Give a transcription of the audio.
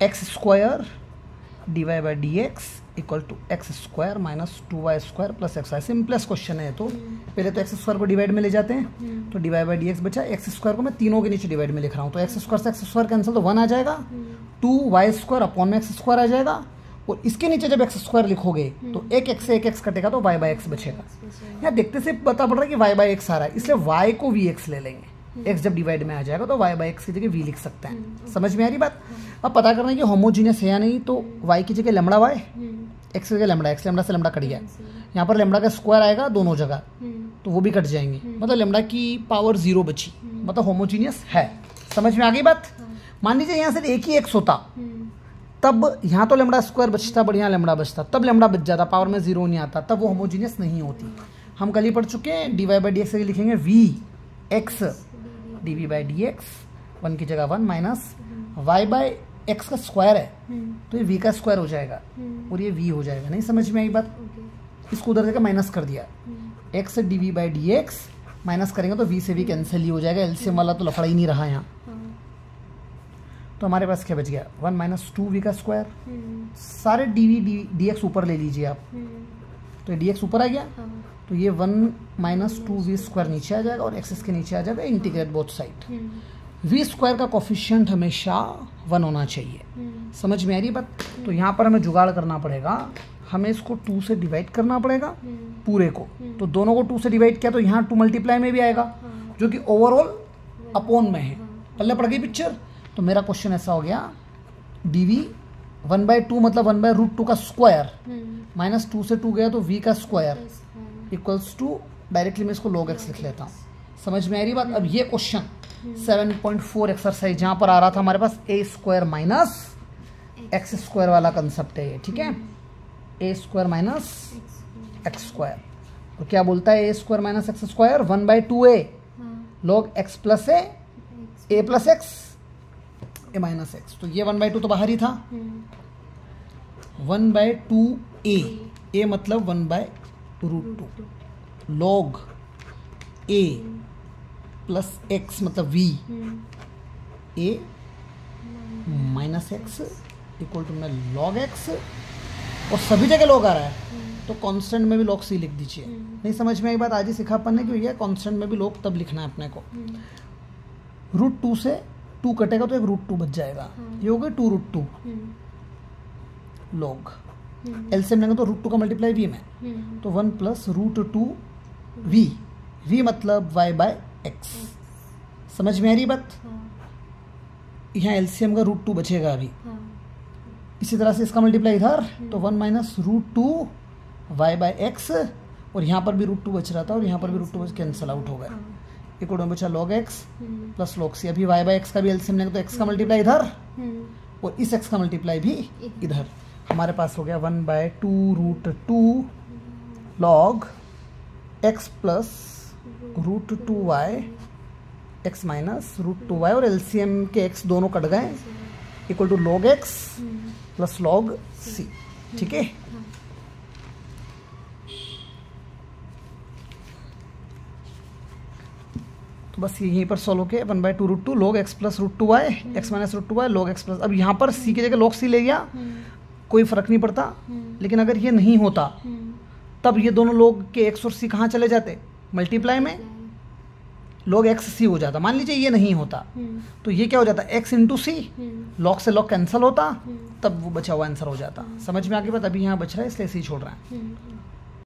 X square d Y by D x equal to x square minus 2y square plus x y. Simplest question है। तो पहले तो x square को divide में ले जाते हैं, तो d Y by D x बचा। एक्स स्क्वायर को मैं तीनों के नीचे डिवाइड में लिख रहा हूँ, तो एक्स स्क्वायर से एक्स स्क्वायर कैंसिल, तो 1 आ जाएगा। 2y स्क्वायर अपॉन में एक्स स्क्वायर आ जाएगा, और इसके नीचे जब एक्स स्क्वायर लिखोगे तो एक एक्स से एक एक्स कटेगा तो वाई बाई एक्स बचेगा। यहाँ देखते से पता पड़ रहा है कि वाई बाई एक्स आ रहा है, इसलिए वाई को वी एक्स ले लेंगे। एक्स जब डिवाइड में आ जाएगा तो वाई बाई एक्स की जगह वी लिख सकते हैं। समझ में आ रही बात? अब पता करना है कि होमोजीनियस है या नहीं, तो वाई की जगह लैम्बडा वाई, एक्स की जगह लैम्बडा एक्स, लैम्बडा से लैम्बडा कट गया। यहाँ पर लैम्बडा का स्क्वायर आएगा दोनों जगह, तो वो भी कट जाएंगे, मतलब लैम्बडा की पावर 0 बची, मतलब होमोजीनियस है। समझ में आ गई बात? मान लीजिए यहाँ से एक ही एक्स होता, तब यहाँ तो लैम्बडा स्क्वायर बचता, बढ़िया लैम्बडा बचता, तब लैम्बडा बच जाता, पावर में 0 नहीं आता, तब वो होमोजीनियस नहीं होती। हम कल ही पढ़ चुके हैं, D Y by D X लिखेंगे V X D we by D X, 1 की जगह 1 माइनस वाई बाई एक्स का स्क्वायर है, तो ये वी का स्क्वायर हो जाएगा और ये वी हो जाएगा। नहीं समझ में आई बात? इसको उधर जगह माइनस कर दिया, x D we by D x minus करेंगे तो वी से वी कैंसिल ही हो जाएगा, एलसीएम वाला तो लफड़ा ही नहीं रहा यहाँ। तो हमारे पास क्या बच गया? 1 माइनस 2v का स्क्वायर। सारे डी वी डी एक्स ऊपर ले लीजिए आप, तो डी एक्स ऊपर आ गया, तो ये 1 माइनस 2v स्क्वायर नीचे आ जाएगा और एक्स के नीचे आ जाएगा, integrate both side. V square का कोफिशिएंट हमेशा 1 होना चाहिए। समझ में आ रही है बात? तो यहाँ पर हमें जुगाड़ करना पड़ेगा, हमें इसको 2 से डिवाइड करना पड़ेगा पूरे को, तो दोनों को 2 से डिवाइड किया तो यहाँ 2 मल्टीप्लाई में भी आएगा, जो कि ओवरऑल अपॉन में है। पल्ले पड़ गई पिक्चर? तो मेरा क्वेश्चन ऐसा हो गया, डी वी 1/2 मतलब 1/√2 का स्क्वायर माइनस 2 से 2 गया तो v का स्क्वायर इक्वल्स टू, डायरेक्टली मैं इसको log x लिख लेता हूँ। समझ में आ रही बात? अब ये क्वेश्चन 7.4 एक्सरसाइज जहाँ पर आ रहा था हमारे पास a square minus x square वाला कंसेप्ट है ये, ठीक है? a square minus x square, तो क्या बोलता है? a square minus x square 1/2a log x plus a plus x A minus x, तो ये 1/2 तो बाहर ही था, 1/2a, a मतलब 1/√2 log a प्लस x मतलब v, a minus x equal to में log x, और सभी जगह log आ रहा है तो कांस्टेंट में भी log c लिख दीजिए। नहीं समझ में आई बात? आज ही सिखा अपन ने कि भैया कांस्टेंट में भी log तब लिखना है अपने को। √2 से 2 कटेगा तो एक √2 बच जाएगा, ये हो गया 2√2 log, एलसीएम लेंगे तो √2 का मल्टीप्लाई v में, तो 1 प्लस √2v, v मतलब y बाय एक्स। समझ में आ रही बात? यहाँ एलसीएम का √2 बचेगा अभी। इसी तरह से इसका मल्टीप्लाई इधर, तो 1 माइनस √2 y बाय एक्स, और यहाँ पर भी √2 बच रहा था और यहाँ पर भी √2 बच कैंसिल आउट हो गया, इक्वल टू बचा log x plus log c। अभी y बाय एक्स का भी एलसीएम लेंगे तो x का मल्टीप्लाई इधर और इस x का मल्टीप्लाई भी इधर। हमारे पास हो गया 1/2√2 log x plus √2y x minus √2y, और एलसीएम के x दोनों कट गए, equal to log x plus log c। ठीक है? तो बस यहीं पर सॉल्व होके 1/2√2 log x plus √2y x minus √2y log x plus, अब यहाँ पर c की जगह log c ले गया, कोई फर्क नहीं पड़ता। लेकिन अगर ये नहीं होता तब ये दोनों log के x और c कहाँ चले जाते? मल्टीप्लाई में log x c हो जाता। मान लीजिए ये नहीं होता तो ये क्या हो जाता? x इंटू सी, log से log कैंसिल होता, तब वो बचा हुआ आंसर हो जाता। समझ में आगे बात? अभी यहाँ बच रहा है इसलिए सी छोड़ रहा है।